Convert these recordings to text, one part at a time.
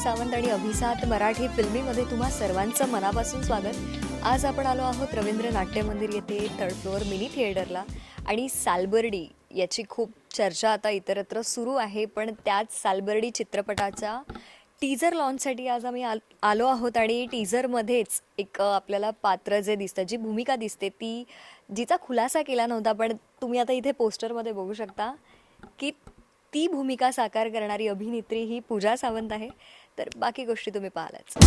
सावंत आणि अभिसात मराठी फिल्मीमध्ये तुम्हा सर्वांचं मनापासून स्वागत. आज आपण आलो आहोत रवींद्र नाट्य मंदिर येथे थर्ड फ्लोअर मिनी थिएटरला आणि सालबर्डी याची खूप चर्चा आता इतरत्र सुरू आहे. पण त्याच सालबर्डी चित्रपटाच्या टीजर लॉन्चसाठी आज आम्ही आलो आहोत आणि टीजरमध्येच एक आपल्याला पात्र जे दिसतं, जी भूमिका दिसते, जिचा खुलासा केला नव्हता, पण तुम्ही आता इथे पोस्टरमध्ये बघू शकता की ती भूमिका साकार करणारी अभिनेत्री ही पूजा सावंत आहे. तर बाकी गोष्टी तुम्ही पाहालच.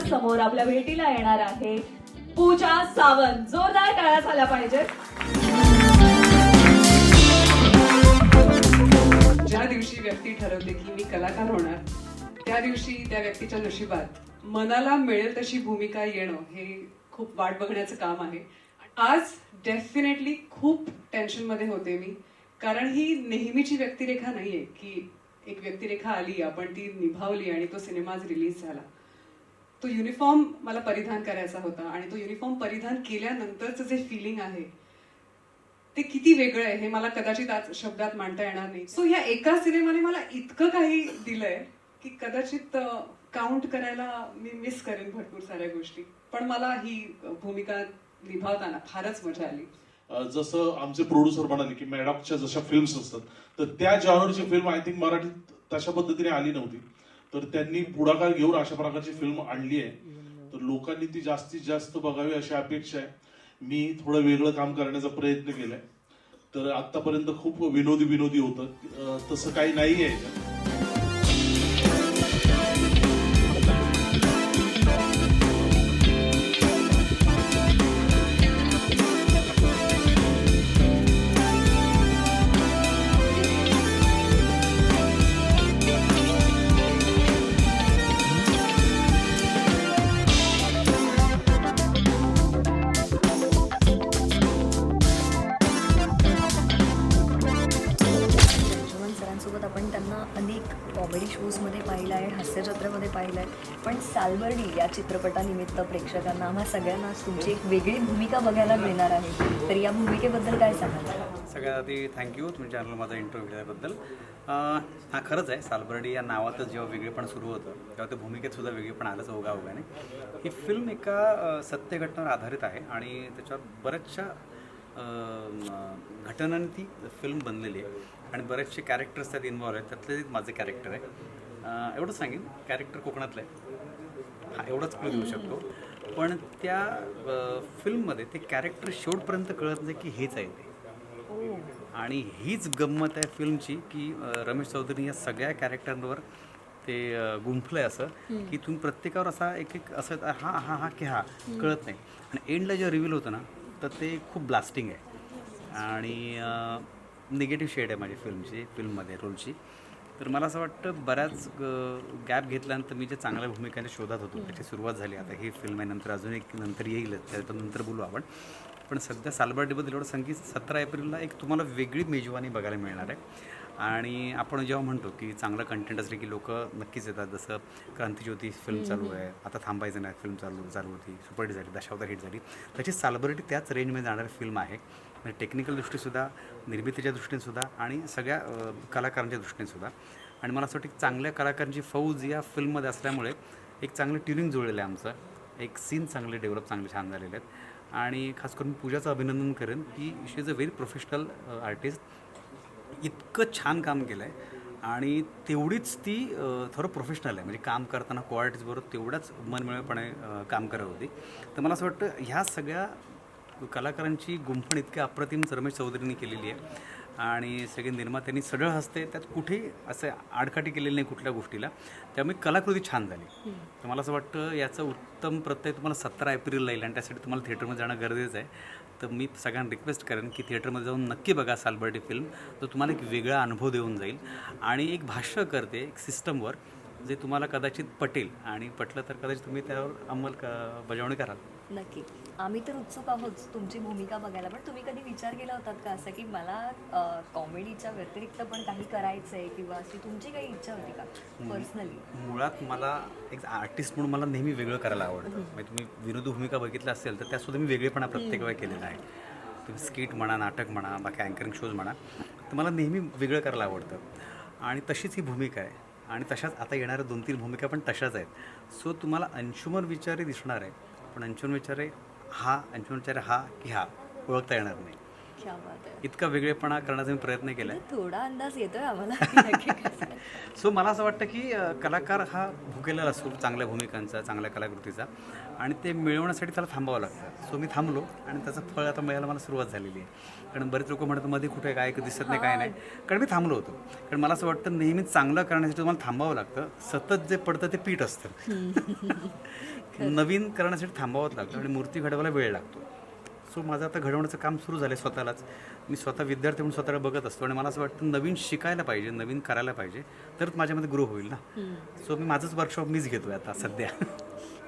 समोर आपल्या भेटीला येणार आहे पूजा सावंत. जोरदार टाळ्या झाल्या पाहिजे. ज्या दिवशी व्यक्ती ठरवते की मी कलाकार होणार, त्या दिवशी त्या व्यक्तीच्या नशिबात मनाला मिळेल तशी भूमिका येणं हे खूप वाट बघण्याचं काम आहे. आज डेफिनेटली खूप टेन्शनमध्ये होते मी, कारण ही नेहमीची व्यक्तिरेखा नाहीये की एक व्यक्तिरेखा आली, आपण ती निभावली आणि तो सिनेमा आज रिलीज झाला. तो युनिफॉर्म मला परिधान करायचा होता आणि तो युनिफॉर्म परिधान केल्यानंतरचं जे फिलिंग आहे ते किती वेगळं आहे हे मला कदाचित आज शब्दात मांडता येणार नाही. सो ह्या एका सिनेमाने मला इतकं काही दिलंय की कदाचित काउंट करायला मी मिस करेन भरपूर साऱ्या गोष्टी, पण मला ही भूमिका निभावताना फारच मजा आली. जसं आमचे प्रोड्युसर म्हणाले की मॅडॉकच्या जशा फिल्म्स असतात, तर त्या जॉनरची फिल्म आय थिंक मराठीत तशा पद्धतीने आली नव्हती, तर त्यांनी पुढाकार घेऊन अशा प्रकारची फिल्म आणली आहे. तर लोकांनी ती जास्तीत जास्त बघावी अशी अपेक्षा आहे. मी थोडं वेगळं काम करण्याचा प्रयत्न केलाय, तर आतापर्यंत खूप विनोदी होतं, तसं काही नाही आहे. सरांसोबत आपण त्यांना अनेक कॉमेडी शोजमध्ये पाहिलं आहे, हास्यजत्रेमध्ये पाहिलं आहे, पण सालबर्डी या चित्रपटानिमित्त प्रेक्षकांना, आम्हा सगळ्यांनाच तुमची एक वेगळी भूमिका बघायला मिळणार आहे. तर या भूमिकेबद्दल काय सांगाल? सगळ्यात आधी थँक्यू तुम्ही चॅनल माझा इंटरव्ह्यू घेतल्याबद्दल. हा खरंच आहे, सालबर्डी या नावातच जेव्हा वेगळेपण सुरू होतं तेव्हा त्या भूमिकेत सुद्धा वेगळेपण आलंच ओघाओघाने. ही फिल्म एका सत्य घटनावर आधारित आहे आणि त्याच्यावर बऱ्याचशा घटनांनी ती फिल्म बनलेली आहे आणि बरेचसे कॅरेक्टर्स त्यात इन्व्हॉल्व आहेत. त्यातले माझं कॅरेक्टर आहे. एवढंच सांगेन, कॅरेक्टर कोकणातलं आहे, हा एवढंच क्लू देऊ शकतो. पण त्या फिल्ममध्ये ते कॅरेक्टर शेवटपर्यंत कळत नाही की हेच आहे ते. आणि हीच गंमत आहे फिल्मची की रमेश चौधरी या सगळ्या कॅरेक्टरवर ते गुंफलंय असं की तुम्ही प्रत्येकावर असा एक असं हा हा हा की हा कळत नाही. आणि एंडला जेव्हा रिव्हील होतं ना, तर ते खूप ब्लास्टिंग आहे आणि निगेटिव्ह शेड आहे माझी फिल्ममध्ये रोलची. तर मला असं वाटतं बऱ्याच गॅप घेतल्यानंतर मी जे चांगल्या भूमिकांच्या शोधात होतो त्याची सुरुवात झाली. आता ही फिल्म आहे, नंतर अजून एक नंतर येईल, त्यानंतर बोलू आपण. पण सध्या सालबर्डीबद्दल एवढं सांग की 17 एप्रिलला एक तुम्हाला वेगळी मेजवानी बघायला मिळणार आहे. आणि आपण जेव्हा म्हणतो की चांगलं कंटेंट असले की लोक नक्कीच येतात. जसं क्रांतिज्योती फिल्म चालू आहे, आता थांबायचं नाही फिल्म चालू होती, सुपरहिट झाली, दशावतार हिट झाली. त्याची सालबर्डी त्याच रेंजमध्ये जाणारी फिल्म आहे. म्हणजे टेक्निकल दृष्टीसुद्धा, निर्मितीच्या दृष्टीनेसुद्धा आणि सगळ्या कलाकारांच्या दृष्टीनेसुद्धा. आणि मला असं वाटतं की चांगल्या कलाकारांची फौज या फिल्ममध्ये असल्यामुळे एक चांगलं ट्युनिंग जुळलेलं आहे आमचं. एक सीन चांगले डेव्हलप चांगले छान झालेले आहेत. आणि खास करून पूजाचं अभिनंदन करेन की she is a very professional artist. इतकं छान काम केलं आहे आणि तेवढीच ती थोडं प्रोफेशनल आहे. म्हणजे काम करताना कोआर्टिस्टबरोबर तेवढ्याच मनमिळेपणे काम करत होती. तर मला असं वाटतं ह्या सगळ्या कलाकारांची गुंफण इतक्या अप्रतिम रमेश चौधरींनी केलेली आहे आणि सगळे निर्मात्यांनी सढळ हसते, त्यात कुठेही असं आडकाठी केलेली नाही कुठल्या गोष्टीला. त्यामुळे कलाकृती छान झाली. तर मला असं वाटतं याचं उत्तम प्रत्यय तुम्हाला 17 एप्रिलला येईल आणि त्यासाठी तुम्हाला थिएटरमध्ये जाणं गरजेचं आहे. तर मी सगळ्यांना रिक्वेस्ट करेन की थिएटरमध्ये जाऊन नक्की बघा सालबर्डी फिल्म. तर तुम्हाला एक वेगळा अनुभव देऊन जाईल आणि एक भाष्य करते एक सिस्टमवर जे तुम्हाला कदाचित पटेल आणि पटलं तर कदाचित तुम्ही त्यावर बजावणी कराल. नक्की. आम्ही तर उत्सुक आहोत तुमची भूमिका बघायला, पण तुम्ही कधी विचार केला होतात का असं की मला कॉमेडीच्या व्यतिरिक्त पण काही करायचं आहे किंवा अशी तुमची काही इच्छा होती का पर्सनली? मुळात मला एक आर्टिस्ट म्हणून मला नेहमी वेगळं करायला आवडतं. म्हणजे तुम्ही विनोदी भूमिका बघितल्या असेल तर त्यासुद्धा मी वेगळेपणा प्रत्येक वेळा केलेला आहे. तुम्ही स्किट म्हणा, नाटक म्हणा, बाकी अँकरिंग शोज म्हणा, तर मला नेहमी वेगळं करायला आवडतं आणि तशीच ही भूमिका आहे आणि तशाच आता येणाऱ्या 2-3 भूमिका पण तशाच आहेत. सो तुम्हाला अंशुमन विचारे दिसणार आहे, पण अंशुमन विचारे हा की हा ओळखता येणार नाही. क्या बात आहे. इतका वेगळेपणा करण्याचा मी प्रयत्न केला आहे. म्हणजे थोडा अंदाज येतोय आम्हाला की नक्की कसं आहे. सो मला असं वाटतं की कलाकार हा भुकेलेला असतो चांगल्या भूमिकांचा, चांगल्या कलाकृतीचा आणि ते मिळवण्यासाठी त्याला थांबावं लागतं. सो मी थांबलो आणि त्याचं फळ आता मिळायला मला सुरुवात झालेली आहे. कारण बरेच लोक म्हणतात मध्ये कुठे काय दिसत नाही, काय नाही. कारण मी थांबलो होतो. कारण मला असं वाटतं नेहमीच चांगलं करण्यासाठी तुम्हाला थांबावं लागतं. सतत जे पडतं ते पीठ असतं. नवीन करण्यासाठी थांबावंच लागतं आणि मूर्ती घडवायला वेळ लागतो. सो माझं आता घडवण्याचं काम सुरू झालं आहे स्वतःलाच. मी स्वतः विद्यार्थी म्हणून स्वतःला बघत असतो आणि मला असं वाटतं नवीन शिकायला पाहिजे, नवीन करायला पाहिजे, तरच माझ्यामध्ये ग्रो होईल ना. सो मी माझंच वर्कशॉप मीच घेतो आहे आता सध्या.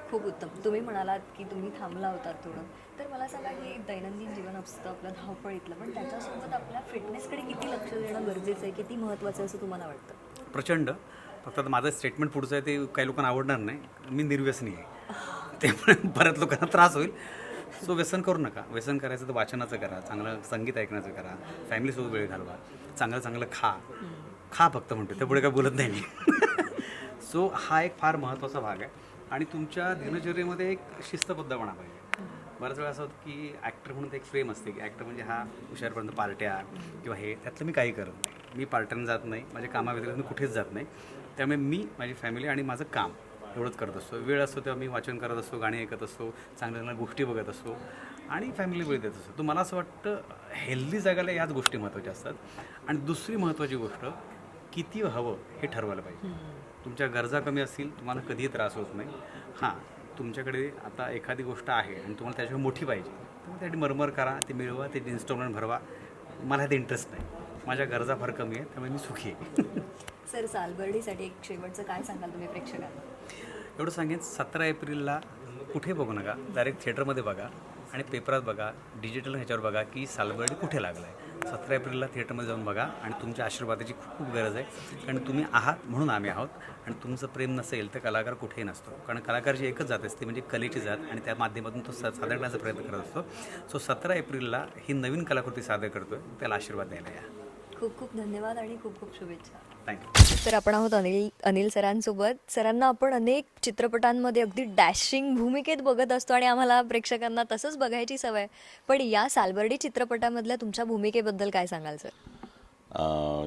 खूप उत्तम. तुम्ही म्हणालात की तुम्ही थांबला होतात थोडं, तर मला सांगा की दैनंदिन जीवन असतं आपलं धावपळीतलं, पण त्याच्यासोबत आपल्या फिटनेसकडे किती लक्ष देणं गरजेचं आहे, किती महत्त्वाचं आहे असं तुम्हाला वाटतं? प्रचंड. फक्त आता माझं स्टेटमेंट पुढचं आहे ते काही लोकांना आवडणार नाही. मी निर्व्यसनी आहे, त्यामुळे बऱ्याच लोकांना त्रास होईल. सो व्यसन करू नका. व्यसन करायचं तर वाचनाचं करा, चांगलं संगीत ऐकण्याचं करा, फॅमिलीसोबत वेळ घालवा, चांगलं खा फक्त म्हणतो, त्यापुढे काय बोलत नाही मी. सो हा एक फार महत्त्वाचा भाग आहे आणि तुमच्या दिनचर्येमध्ये एक शिस्तबद्धपणा पाहिजे. बऱ्याच वेळा असं होतं की ॲक्टर म्हणून एक फ्रेम असते की ॲक्टर म्हणजे हा हुशारपर्यंत पार्ट्या किंवा हे, त्यातलं मी काही करत नाही. मी पार्ट्यानं जात नाही, माझ्या कामाव्यतिरिक्त मी कुठेच जात नाही. त्यामुळे मी, माझी फॅमिली आणि माझं काम एवढंच करत असतो. वेळ असतो तेव्हा मी वाचन करत असतो, गाणी ऐकत असतो, चांगल्या गोष्टी बघत असतो आणि फॅमिली वेळ देत असतो. तर मला असं वाटतं हेल्दी जगायला याच गोष्टी महत्त्वाच्या असतात. आणि दुसरी महत्त्वाची गोष्ट, किती हवं हे ठरवायला पाहिजे. तुमच्या गरजा कमी असतील, तुम्हाला कधीही त्रास होत नाही. हां, तुमच्याकडे आता एखादी गोष्ट आहे आणि तुम्हाला त्याच्यावर मोठी पाहिजे, तर मग त्यासाठी मरमर करा, ते मिळवा, ते इन्स्टॉलमेंट भरवा. मला ते इंटरेस्ट नाही. माझ्या गरजा फार कमी आहेत, त्यामुळे मी सुखी आहे. सर, सालबर्डीसाठी एक शेवटचं काय सांगाल तुम्ही प्रेक्षकांना? एवढं सांगेन, 17 एप्रिलला कुठे बघू नका, डायरेक्ट थिएटरमध्ये बघा आणि पेपरात बघा, डिजिटल ह्याच्यावर बघा की सालबर्डी कुठे लागला आहे. 17 एप्रिलला थिएटरमध्ये जाऊन बघा आणि तुमच्या आशीर्वादाची खूप गरज आहे. कारण तुम्ही आहात म्हणून आम्ही आहोत आणि तुमचं प्रेम नसेल तर कलाकार कुठेही नसतो. कारण कलाकारची एकच जात असते, म्हणजे कलेची जात, आणि त्या माध्यमातून तो सादर करण्याचा प्रयत्न करत असतो. सो 17 एप्रिलला ही नवीन कलाकृती सादर करतो आहे, त्याला आशीर्वाद द्यायला या. खूप खूप धन्यवाद आणि खूप खूप शुभेच्छा. थँक्यू. तर आपण आहोत अनिल सरांसोबत. सरांना आपण अनेक चित्रपटांमध्ये अगदी डॅशिंग भूमिकेत बघत असतो आणि आम्हाला प्रेक्षकांना तसंच बघायची सवय. पण या सालबर्डी चित्रपटामधल्या तुमच्या भूमिकेबद्दल काय सांगाल सर?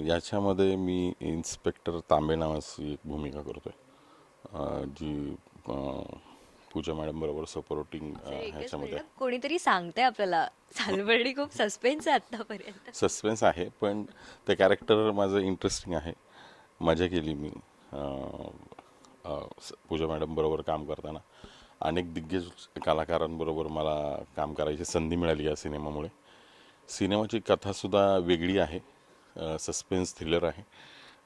याच्यामध्ये मी इन्स्पेक्टर तांबे नावाची एक भूमिका करतो आहे, जी पूजा मॅडम बरोबर सपोर्टिंग ह्याच्यामध्ये. कोणीतरी सांगते आपल्याला सालबर्डी खूप सस्पेन्स आहे आतापर्यंत. सस्पेन्स आहे, पण ते कॅरेक्टर माझं इंटरेस्टिंग आहे. मजा केली मी पूजा मॅडम बरोबर काम करताना. अनेक दिग्गज कलाकारांबरोबर मला काम करायची संधी मिळाली या सिनेमामुळे. सिनेमाची कथासुद्धा वेगळी आहे, सस्पेन्स थ्रिलर आहे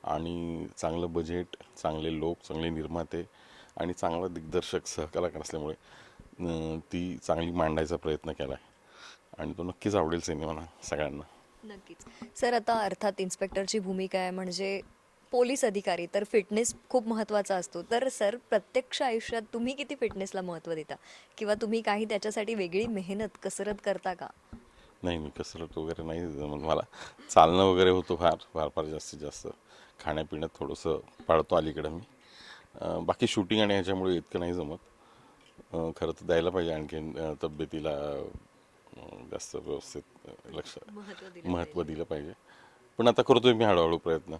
आणि चांगलं बजेट, चांगले लोक, चांगले निर्माते आणि चांगला दिग्दर्शक सहकलाकार असल्यामुळे ती चांगली मांडायचा प्रयत्न केला आहे आणि तो नक्कीच आवडेल सिनेमाला सगळ्यांना. नक्कीच. सर, आता अर्थात इन्स्पेक्टरची भूमिका आहे म्हणजे पोलीस अधिकारी, तर फिटनेस खूप महत्त्वाचा असतो. तर सर, प्रत्यक्ष आयुष्यात तुम्ही किती फिटनेसला महत्त्व देता किंवा तुम्ही काही त्याच्यासाठी वेगळी मेहनत, कसरत करता का? नाही, मी कसरत वगैरे नाही जमत मला. चालणं वगैरे होतं फार जास्तीत जास्त. खाण्यापिण्यात थोडंसं पाळतो अलीकडं मी. बाकी शूटिंग आणि ह्याच्यामुळे इतकं नाही जमत. खरं तर द्यायला पाहिजे आणखीन तब्येतीला जास्त व्यवस्थित महत्त्व दिलं पाहिजे. पण आता करतोय मी हळूहळू प्रयत्न.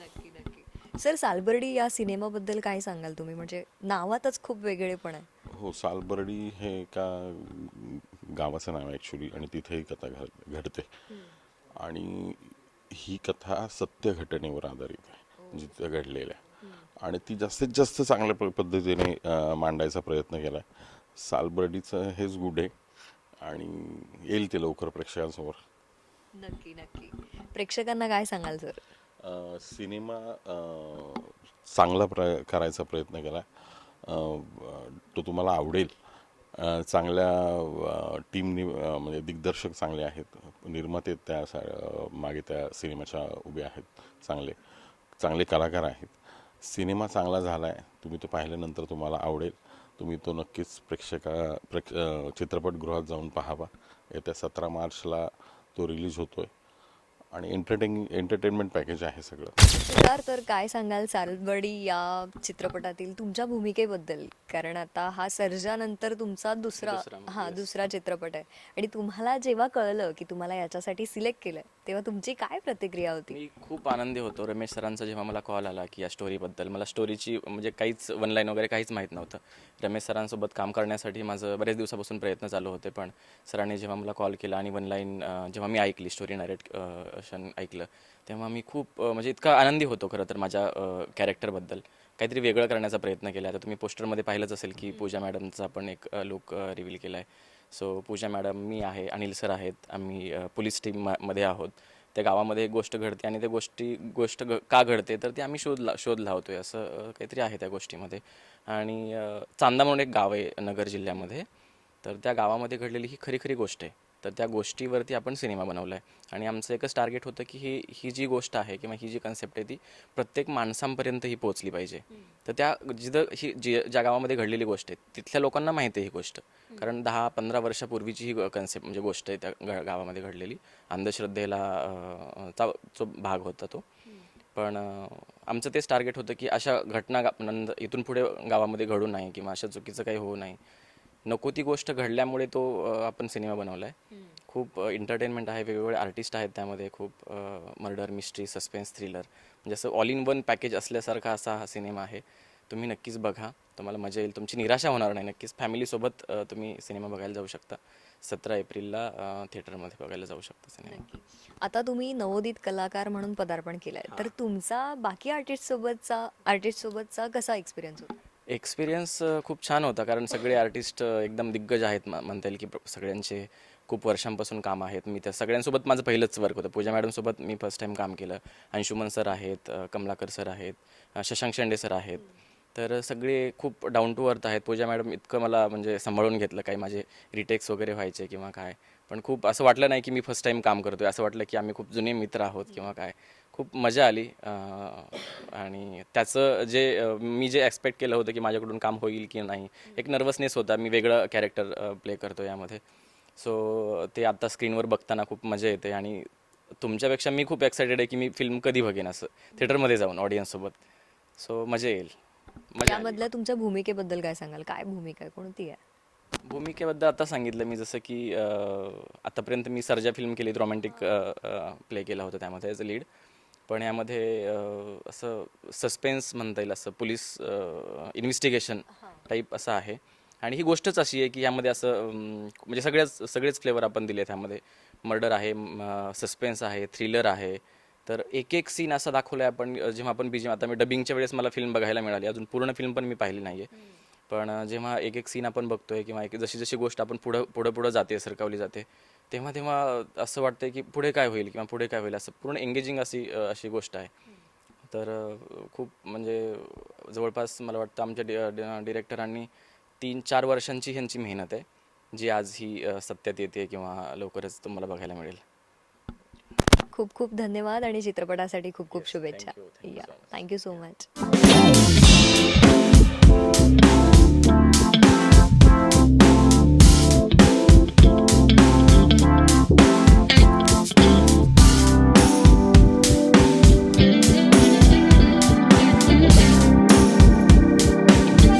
नक्की नक्की. सर, सालबर्डी या सिनेमाबद्दल काय सांगाल तुम्ही? म्हणजे नावातच खूप वेगळेपण आहे. हो, सालबर्डी हे एका गावाचं नाव आहे ॲक्च्युली आणि तिथे ही कथा घडते आणि ही कथा सत्य घटनेवर आधारित आहे, जिथं घडलेल्या, आणि ती जास्तीत जास्त चांगल्या पद्धतीने मांडायचा प्रयत्न केला आहे. सालबर्डीचं हेच गुड आहे आणि येईल ते लवकर प्रेक्षकांसमोर. नक्की नक्की. प्रेक्षकांना काय सांगाल सर? सिनेमा चांगला करायचा प्रयत्न केला. तो तुम्हाला आवडेल. चांगल्या टीमनी म्हणजे दिग्दर्शक चांगले आहेत, निर्माते मागे त्या सिनेमाच्या उभे आहेत, चांगले चांगले कलाकार आहेत. सिनेमा चांगला झाला आहे, तुम्ही तो पाहिल्यानंतर तुम्हाला आवडेल. तुम्ही तो नक्कीच चित्रपटगृहात जाऊन पाहावा. येत्या 17 मार्चला तो रिलीज होतोय आणि एंटरटेनमेंट पॅकेज आहे सगळं. तुषार, तर काय सांगाल सालबर्डी या चित्रपटातील तुमच्या भूमिकेबद्दल? कारण आता हा सर्जानंतर तुमचा दुसरा चित्रपट आहे आणि तुम्हाला जेव्हा कळलं की तुम्हाला याच्यासाठी सिलेक्ट केलं तेव्हा तुमची काय प्रतिक्रिया होती? मी खूप आनंदी होतो. रमेश सरांचा जेव्हा मला कॉल आला की या स्टोरीबद्दल, मला स्टोरीची म्हणजे काहीच वन लाईन वगैरे काहीच माहीत नव्हतं. रमेश सरांसोबत काम करण्यासाठी माझं बरेच दिवसापासून प्रयत्न चालू होते, पण सरांनी जेव्हा मला कॉल केला आणि वन लाईन जेव्हा मी ऐकली, स्टोरी नरेशन ऐकलं, तेव्हा मी खूप म्हणजे इतका आनंदी होतो खरं तर माझ्या कॅरेक्टरबद्दल. काहीतरी वेगळं करण्याचा प्रयत्न केला. आता तुम्ही पोस्टरमध्ये पाहिलंच असेल की पूजा मॅडमचा पण एक लुक रिव्हील केला आहे. सो पूजा मॅडम, मी आहे, अनिल सर आहेत, आम्ही पोलीस टीममध्ये आहोत. त्या गावामध्ये एक गोष्ट घडते आणि त्या गोष्ट का घडते तर ते आम्ही शोध लावतोय, असं काहीतरी आहे त्या गोष्टीमध्ये. आणि चांदा म्हणून एक गाव आहे नगर जिल्ह्यामध्ये, तर त्या गावामध्ये घडलेली ही खरी गोष्ट आहे. तर त्या गोष्टीवरती आपण सिनेमा बनवला आहे आणि आमचं एकच टार्गेट होतं की ही जी गोष्ट आहे किंवा ही जी कन्सेप्ट आहे ती प्रत्येक माणसांपर्यंत ही पोचली पाहिजे. तर त्या ज्या गावामध्ये घडलेली गोष्ट आहे तिथल्या लोकांना माहिती आहे ही गोष्ट, कारण 10-15 वर्षापूर्वीची ही कन्सेप्ट म्हणजे गोष्ट आहे त्या गावामध्ये घडलेली. अंधश्रद्धेला जो भाग होता तो. पण आमचं तेच टार्गेट होतं की अशा घटना इथून पुढे गावामध्ये घडू नये किंवा अशा चुकीचं काही होऊ नये. नको ती गोष्ट घडल्यामुळे तो आपण सिनेमा बनवला आहे. खूप एंटरटेनमेंट आहे, वेगवेगळे आर्टिस्ट आहेत त्यामध्ये, खूप मर्डर, मिस्ट्री, सस्पेन्स, थ्रिलर, म्हणजे असं ऑल इन वन पॅकेज असल्यासारखा असा हा सिनेमा आहे. तुम्ही नक्कीच बघा, तुम्हाला मजा येईल, तुमची निराशा होणार नाही. नक्कीच फॅमिलीसोबत तुम्ही सिनेमा बघायला जाऊ शकता. 17 एप्रिलला थिएटरमध्ये बघायला जाऊ शकता सिनेमा. आता तुम्ही नवोदित कलाकार म्हणून पदार्पण केलंय, तर तुमचा बाकी आर्टिस्ट सोबतचा कसा एक्सपिरियन्स होता? एक्सपिरियन्स खूप छान होता, कारण सगळे आर्टिस्ट एकदम दिग्गज आहेत. म्हणता येईल की सगळ्यांचे खूप वर्षांपासून काम आहेत. मी त्या सगळ्यांसोबत माझं पहिलंच वर्क होतं. पूजा मॅडमसोबत मी फर्स्ट टाईम काम केलं. अंशुमन सर आहेत, कमलाकर सर आहेत, शशांक शेंडे सर आहेत. तर सगळे खूप डाऊन टू अर्थ आहेत. पूजा मॅडम इतकं मला म्हणजे सांभाळून घेतलं, काही माझे रिटेक्स वगैरे व्हायचे किंवा काय, पण खूप असं वाटलं नाही की मी फर्स्ट टाईम काम करतोय. असं वाटलं की आम्ही खूप जुने मित्र आहोत किंवा काय. खूप मजा आली. आणि त्याचं मी जे एक्सपेक्ट केलं होतं की माझ्याकडून काम होईल की नाही, एक नर्वसनेस होता. मी वेगळं कॅरेक्टर प्ले करतो यामध्ये. सो ते आता स्क्रीनवर बघताना खूप मजा येते आणि तुमच्यापेक्षा मी खूप एक्सायटेड आहे की मी फिल्म कधी बघेन असं थिएटरमध्ये जाऊन ऑडियन्ससोबत. सो मजा येईल. त्यामधल्या तुमच्या भूमिकेबद्दल काय सांगाल? काय भूमिका आहे, कोणती आहे? भूमिकेबद्दल आता सांगितलं मी, जसं की आतापर्यंत मी सर्जा फिल्म केली, रोमॅन्टिक प्ले केला होता त्यामध्ये ॲज अ लीड. पण यामध्ये असं सस्पेन्स म्हणता येईल, असं पोलीस इन्व्हेस्टिगेशन टाईप असं आहे. आणि ही गोष्टच अशी आहे की यामध्ये असं म्हणजे सगळेच फ्लेवर आपण दिले. त्यामध्ये मर्डर आहे, सस्पेन्स आहे, थ्रिलर आहे. तर एक सीन असा दाखवला आहे आपण. जेव्हा आपण आता मी डबिंगच्या वेळेस मला फिल्म बघायला मिळाली, अजून पूर्ण फिल्म पण मी पाहिली नाही आहे. पण जेव्हा एक सीन आपण बघतोय किंवा जशी गोष्ट आपण पुढं जाते, सरकावली जाते, तेव्हा असं वाटतंय की पुढे काय होईल किंवा पुढे काय होईल, असं पूर्ण एंगेजिंग अशी गोष्ट आहे. तर खूप म्हणजे जवळपास मला वाटतं आमच्या डिरेक्टरांनी 3-4 वर्षांची ह्यांची मेहनत आहे, जी आज ही सत्यात येते किंवा लवकरच तुम्हाला बघायला मिळेल. खूप खूप धन्यवाद आणि चित्रपटासाठी खूप खूप शुभेच्छा. thank you so much. Thank you so much.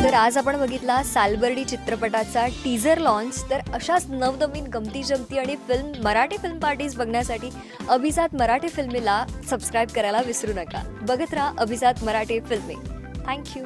तर आज आपण बघितला सालबर्डी चित्रपटाचा टीझर लॉन्च. तर अशाच नवनवीन गमती जमती आणि मराठी फिल्म पार्टीज बघण्यासाठी अभिजात मराठी फिल्मीला सबस्क्राईब करायला विसरू नका. बघत राहा अभिजात मराठी फिल्मी. थँक्यू.